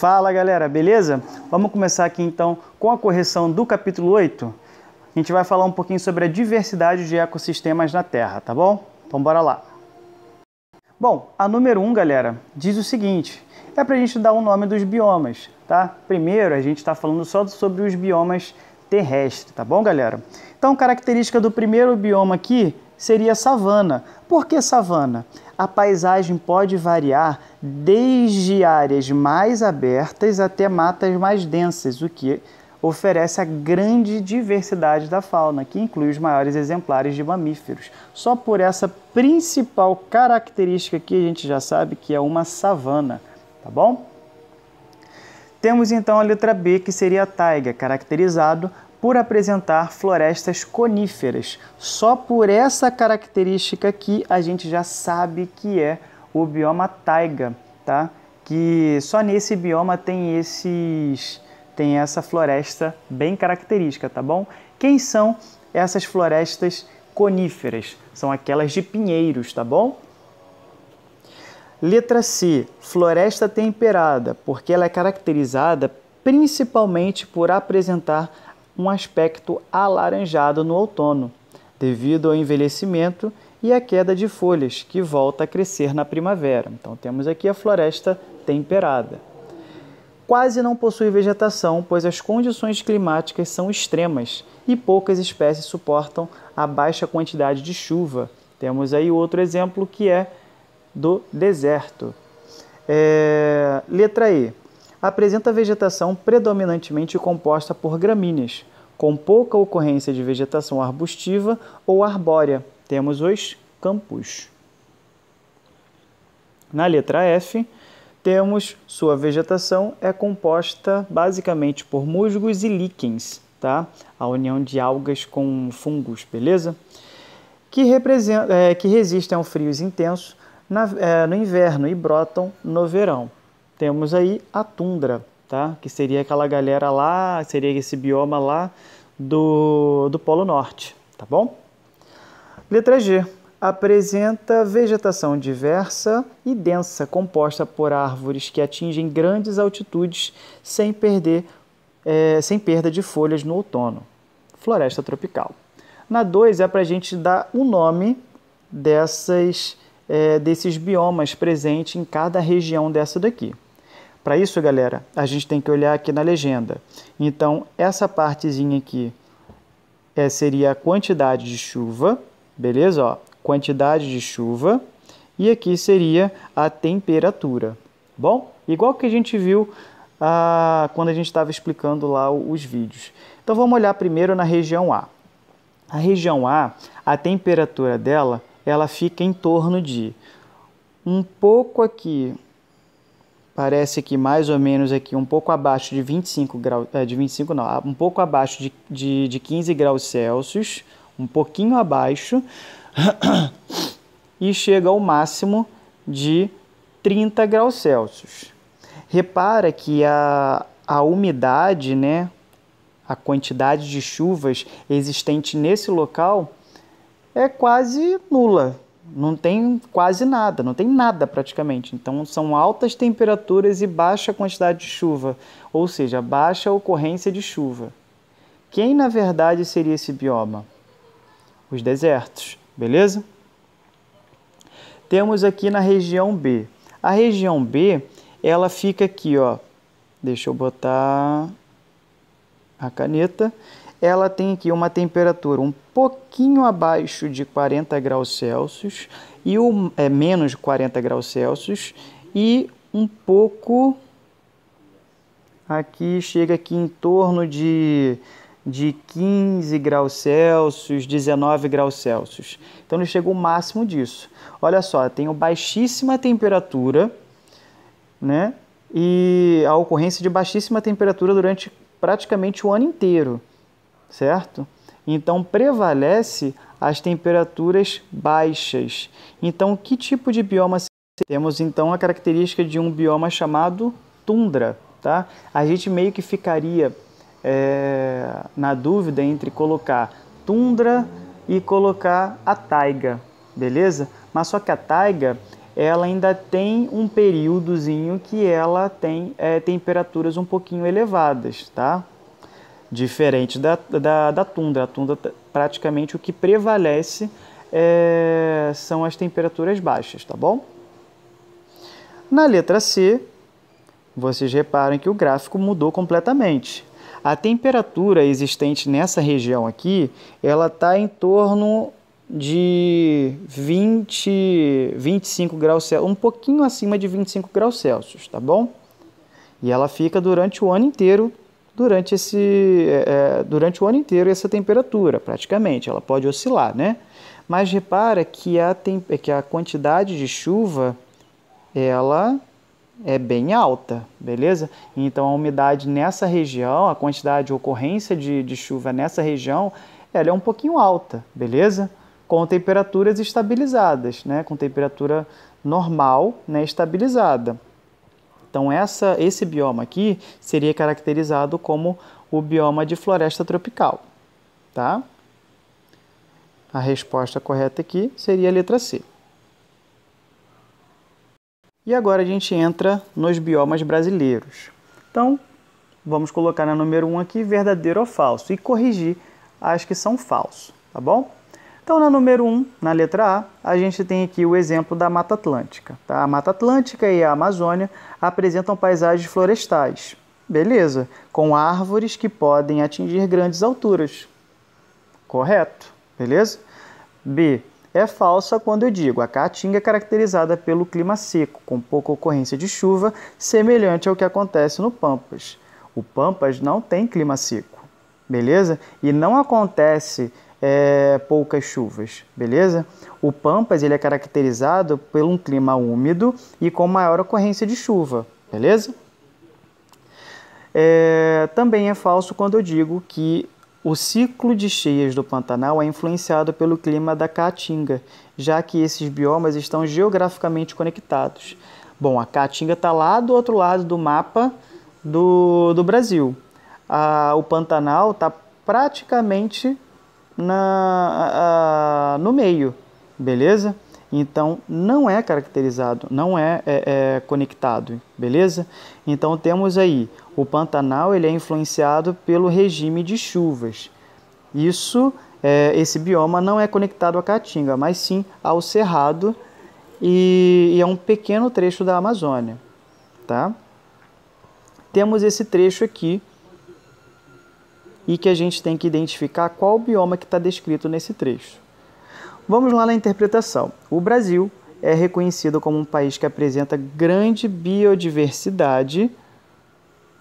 Fala galera, beleza? Vamos começar aqui então com a correção do capítulo 8. A gente vai falar um pouquinho sobre a diversidade de ecossistemas na Terra, tá bom? Então bora lá. Bom, a número 1, galera, diz o seguinte, é pra gente dar o nome dos biomas, tá? Primeiro, a gente está falando só sobre os biomas terrestres, tá bom, galera? Então, característica do primeiro bioma aqui seria savana. Por que savana? A paisagem pode variar desde áreas mais abertas até matas mais densas, o que oferece a grande diversidade da fauna, que inclui os maiores exemplares de mamíferos. Só por essa principal característica aqui a gente já sabe que é uma savana, tá bom? Temos então a letra B, que seria a taiga, caracterizado por apresentar florestas coníferas. Só por essa característica aqui a gente já sabe que é o bioma taiga, tá? Que só nesse bioma tem essa floresta bem característica, tá bom? Quem são essas florestas coníferas? São aquelas de pinheiros, tá bom? Letra C, floresta temperada, porque ela é caracterizada principalmente por apresentar um aspecto alaranjado no outono, devido ao envelhecimento e à queda de folhas, que volta a crescer na primavera. Então temos aqui a floresta temperada. Quase não possui vegetação, pois as condições climáticas são extremas e poucas espécies suportam a baixa quantidade de chuva. Temos aí outro exemplo que é do deserto. Letra E. Apresenta vegetação predominantemente composta por gramíneas, com pouca ocorrência de vegetação arbustiva ou arbórea. Temos os campos. Na letra F, temos sua vegetação é composta basicamente por musgos e líquens, tá? A união de algas com fungos, beleza? Que resistem ao frios intensos no inverno e brotam no verão. Temos aí a tundra, tá? Que seria aquela galera lá, seria esse bioma lá do Polo Norte, tá bom? Letra G. Apresenta vegetação diversa e densa, composta por árvores que atingem grandes altitudes sem perda de folhas no outono. Floresta tropical. Na 2 é para a gente dar o nome desses biomas presentes em cada região dessa daqui. Para isso, galera, a gente tem que olhar aqui na legenda. Então, essa partezinha aqui seria a quantidade de chuva, beleza? Ó, quantidade de chuva. E aqui seria a temperatura. Bom, igual que a gente viu quando a gente estava explicando lá os vídeos. Então, vamos olhar primeiro na região A. A região A, a temperatura dela, ela fica em torno de um pouco aqui... Parece que mais ou menos aqui um pouco abaixo de 25 graus, um pouco abaixo de 15 graus Celsius, um pouquinho abaixo, e chega ao máximo de 30 graus Celsius. Repara que a umidade, né, a quantidade de chuvas existente nesse local é quase nula. Não tem quase nada, não tem nada praticamente. Então, são altas temperaturas e baixa quantidade de chuva, ou seja, baixa ocorrência de chuva. Quem, na verdade, seria esse bioma? Os desertos, beleza? Temos aqui na região B. A região B, ela fica aqui, ó. Deixa eu botar a caneta. Ela tem aqui uma temperatura um pouquinho abaixo de 40 graus Celsius, e menos de 40 graus Celsius, e um pouco, aqui chega aqui em torno de 15 graus Celsius, 19 graus Celsius. Então ele chega ao máximo disso. Olha só, tem baixíssima temperatura, né? E a ocorrência de baixíssima temperatura durante praticamente o ano inteiro. Certo? Então, prevalece as temperaturas baixas. Então, que tipo de bioma temos? Então, a característica de um bioma chamado tundra. Tá? A gente meio que ficaria na dúvida entre colocar tundra e colocar a taiga, beleza? Mas só que a taiga, ela ainda tem um períodozinho que ela tem temperaturas um pouquinho elevadas, tá? Diferente da tundra. A tundra, praticamente, o que prevalece são as temperaturas baixas, tá bom? Na letra C, vocês reparam que o gráfico mudou completamente. A temperatura existente nessa região aqui, ela está em torno de 25 graus Celsius, um pouquinho acima de 25 graus Celsius, tá bom? E ela fica durante o ano inteiro, durante o ano inteiro essa temperatura, praticamente. Ela pode oscilar, né? Mas repara que a quantidade de chuva, ela é bem alta, beleza? Então, a umidade nessa região, a quantidade de ocorrência de chuva nessa região, ela é um pouquinho alta, beleza? Com temperaturas estabilizadas, né? Com temperatura normal, né? Estabilizada. Então, esse bioma aqui seria caracterizado como o bioma de floresta tropical, tá? A resposta correta aqui seria a letra C. E agora a gente entra nos biomas brasileiros. Então, vamos colocar na número 1 aqui, verdadeiro ou falso, e corrigir as que são falsos, tá bom? Então, na número 1, na letra A, a gente tem aqui o exemplo da Mata Atlântica. Tá? A Mata Atlântica e a Amazônia apresentam paisagens florestais, beleza? Com árvores que podem atingir grandes alturas. Correto, beleza? B. É falsa quando eu digo a Caatinga é caracterizada pelo clima seco, com pouca ocorrência de chuva, semelhante ao que acontece no Pampas. O Pampas não tem clima seco, beleza? E não acontece poucas chuvas, beleza? O Pampas ele é caracterizado por um clima úmido e com maior ocorrência de chuva, beleza? Também é falso quando eu digo que o ciclo de cheias do Pantanal é influenciado pelo clima da Caatinga, já que esses biomas estão geograficamente conectados. Bom, a Caatinga está lá do outro lado do mapa do Brasil. O Pantanal está praticamente no meio, beleza? Então, não é caracterizado, não é conectado, beleza? Então, temos aí, o Pantanal ele é influenciado pelo regime de chuvas. Esse bioma não é conectado à Caatinga, mas sim ao Cerrado e é um pequeno trecho da Amazônia, tá? Temos esse trecho aqui e que a gente tem que identificar qual bioma que está descrito nesse trecho. Vamos lá na interpretação. O Brasil é reconhecido como um país que apresenta grande biodiversidade.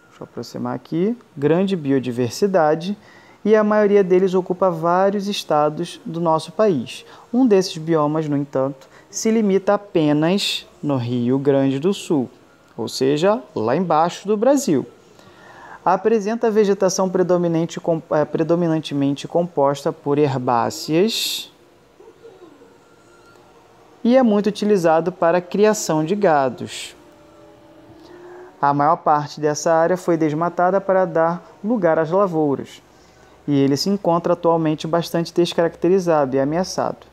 Deixa eu aproximar aqui. Grande biodiversidade. E a maioria deles ocupa vários estados do nosso país. Um desses biomas, no entanto, se limita apenas no Rio Grande do Sul, ou seja, lá embaixo do Brasil. Apresenta vegetação predominantemente composta por herbáceas e é muito utilizado para a criação de gados. A maior parte dessa área foi desmatada para dar lugar às lavouras, e ele se encontra atualmente bastante descaracterizado e ameaçado.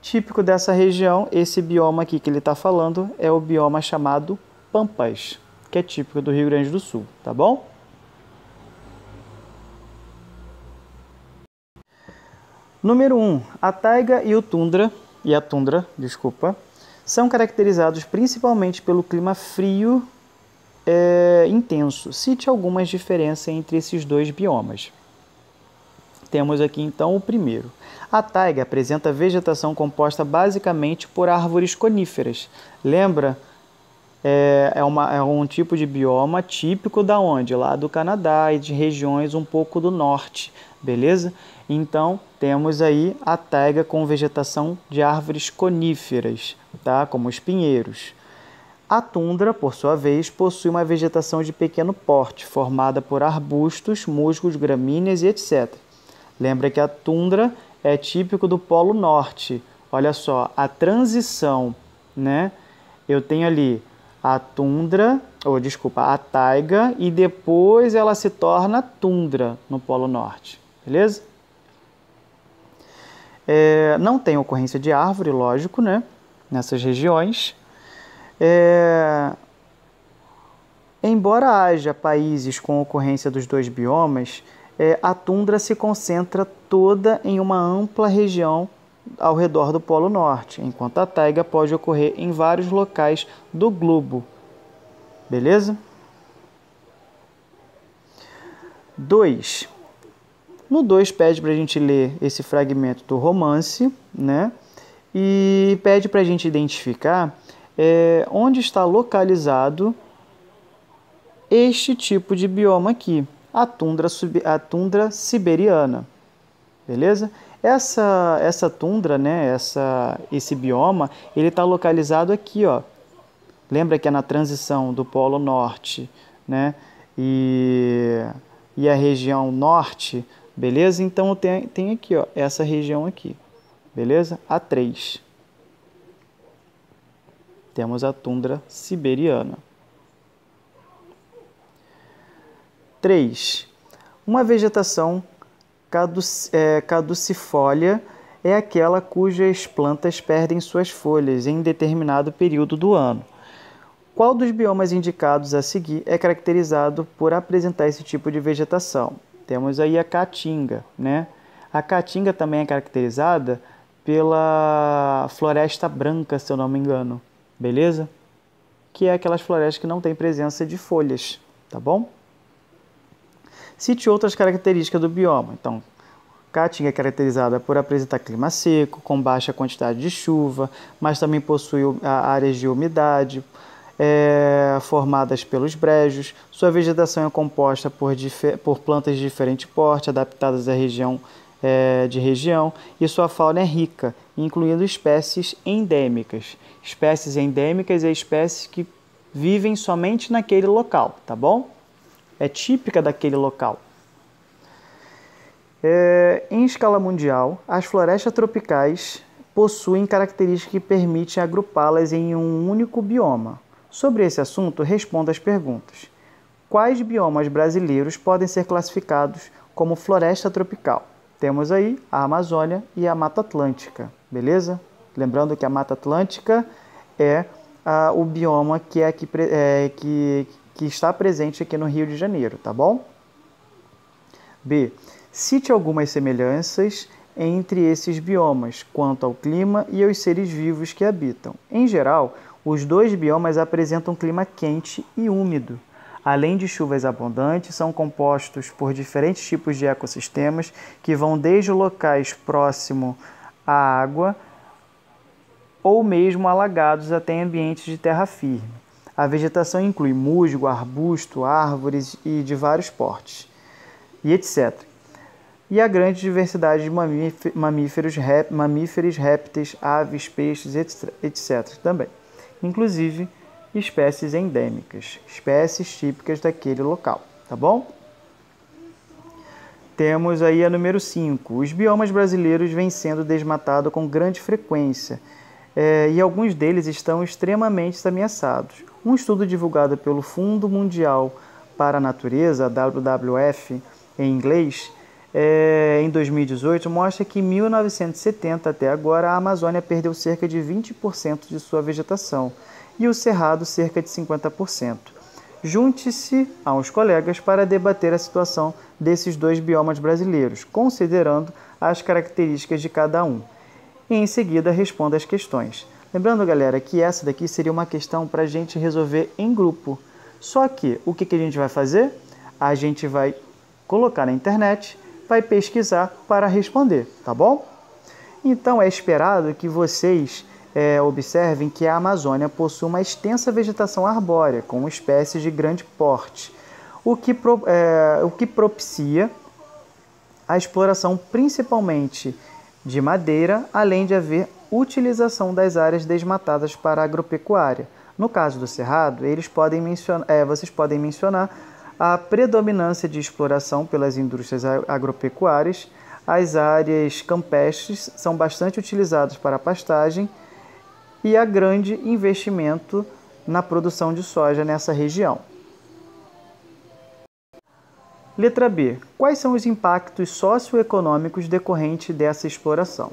Típico dessa região, esse bioma aqui que ele está falando é o bioma chamado Pampas, que é típico do Rio Grande do Sul, tá bom? Número 1. A taiga e a tundra, são caracterizados principalmente pelo clima frio intenso. Cite algumas diferenças entre esses dois biomas. Temos aqui então o primeiro. A taiga apresenta vegetação composta basicamente por árvores coníferas. Lembra? É um tipo de bioma típico da onde? Lá do Canadá e de regiões um pouco do norte, beleza? Então, temos aí a taiga com vegetação de árvores coníferas, tá? Como os pinheiros. A tundra, por sua vez, possui uma vegetação de pequeno porte, formada por arbustos, musgos, gramíneas e etc. Lembra que a tundra é típico do Polo Norte. Olha só, a transição, né? Eu tenho ali a a taiga, e depois ela se torna tundra no Polo Norte, beleza? Não tem ocorrência de árvore, lógico, né? nessas regiões. Embora haja países com ocorrência dos dois biomas, a tundra se concentra toda em uma ampla região ao redor do Polo Norte, enquanto a taiga pode ocorrer em vários locais do globo. Beleza? 2. No 2 pede para a gente ler esse fragmento do romance, né? E pede para a gente identificar onde está localizado este tipo de bioma aqui, a tundra siberiana. Beleza? Essa tundra, né, esse bioma, ele está localizado aqui, ó. Lembra que é na transição do Polo Norte, né, e a região norte, beleza? Então tem aqui, ó, essa região aqui, beleza? A3. Temos a tundra siberiana. 3. Uma vegetação caducifólia é aquela cujas plantas perdem suas folhas em determinado período do ano. Qual dos biomas indicados a seguir é caracterizado por apresentar esse tipo de vegetação? Temos aí a caatinga, né? A caatinga também é caracterizada pela floresta branca, se eu não me engano, beleza? Que é aquelas florestas que não têm presença de folhas, tá bom? Cite outras características do bioma. Então, Caatinga é caracterizada por apresentar clima seco, com baixa quantidade de chuva, mas também possui áreas de umidade formadas pelos brejos. Sua vegetação é composta por plantas de diferente porte, adaptadas à região, e sua fauna é rica, incluindo espécies endêmicas. Espécies endêmicas é espécies que vivem somente naquele local, tá bom? É típica daquele local. Em escala mundial, as florestas tropicais possuem características que permitem agrupá-las em um único bioma. Sobre esse assunto, responda as perguntas. Quais biomas brasileiros podem ser classificados como floresta tropical? Temos aí a Amazônia e a Mata Atlântica, beleza? Lembrando que a Mata Atlântica é o bioma que está presente aqui no Rio de Janeiro, tá bom? B. Cite algumas semelhanças entre esses biomas quanto ao clima e aos seres vivos que habitam. Em geral, os dois biomas apresentam clima quente e úmido. Além de chuvas abundantes, são compostos por diferentes tipos de ecossistemas que vão desde locais próximos à água ou mesmo alagados até ambientes de terra firme. A vegetação inclui musgo, arbusto, árvores e de vários portes, e etc. E a grande diversidade de mamíferos, répteis, aves, peixes, etc. também. Inclusive espécies endêmicas, espécies típicas daquele local, tá bom? Temos aí a número 5. Os biomas brasileiros vêm sendo desmatados com grande frequência e alguns deles estão extremamente ameaçados. Um estudo divulgado pelo Fundo Mundial para a Natureza, WWF em inglês, em 2018, mostra que em 1970 até agora a Amazônia perdeu cerca de 20% de sua vegetação e o Cerrado cerca de 50%. Junte-se aos colegas para debater a situação desses dois biomas brasileiros, considerando as características de cada um. E em seguida responda as questões. Lembrando, galera, que essa daqui seria uma questão para a gente resolver em grupo. Só que o que a gente vai fazer? A gente vai colocar na internet, vai pesquisar para responder, tá bom? Então é esperado que vocês observem que a Amazônia possui uma extensa vegetação arbórea, com espécies de grande porte, o que propicia a exploração principalmente de madeira, além de haver utilização das áreas desmatadas para a agropecuária. No caso do Cerrado, vocês podem mencionar a predominância de exploração pelas indústrias agropecuárias. As áreas campestres são bastante utilizadas para a pastagem e há grande investimento na produção de soja nessa região. Letra B. Quais são os impactos socioeconômicos decorrentes dessa exploração?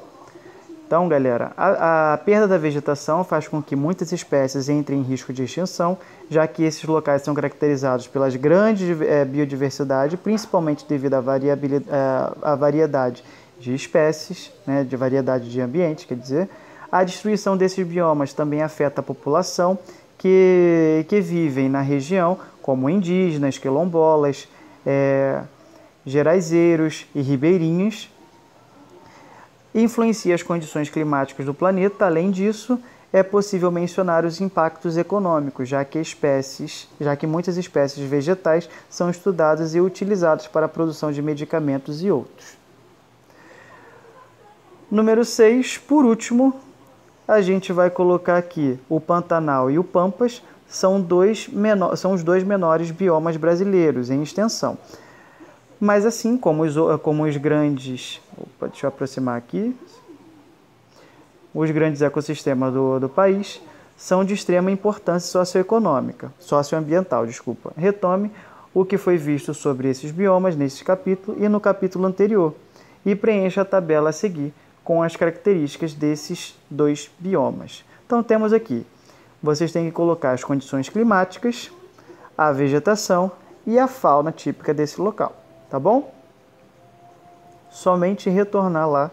Então, galera, a perda da vegetação faz com que muitas espécies entrem em risco de extinção, já que esses locais são caracterizados pelas grandes biodiversidade, principalmente devido à variedade de espécies, né, de variedade de ambientes, quer dizer. A destruição desses biomas também afeta a população que vivem na região, como indígenas, quilombolas, geraizeiros e ribeirinhos, influencia as condições climáticas do planeta. Além disso, é possível mencionar os impactos econômicos, já que muitas espécies vegetais são estudadas e utilizadas para a produção de medicamentos e outros. Número 6, por último, a gente vai colocar aqui o Pantanal e o Pampas, são os dois menores biomas brasileiros em extensão. Mas assim como os grandes... Opa, deixa eu aproximar aqui. Os grandes ecossistemas do país são de extrema importância socioambiental. Retome o que foi visto sobre esses biomas nesse capítulo e no capítulo anterior e preencha a tabela a seguir com as características desses dois biomas. Então temos aqui, vocês têm que colocar as condições climáticas, a vegetação e a fauna típica desse local, tá bom? Somente retornar lá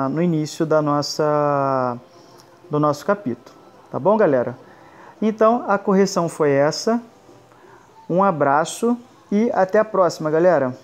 no início do nosso capítulo, tá bom, galera? Então a correção foi essa, um abraço e até a próxima, galera!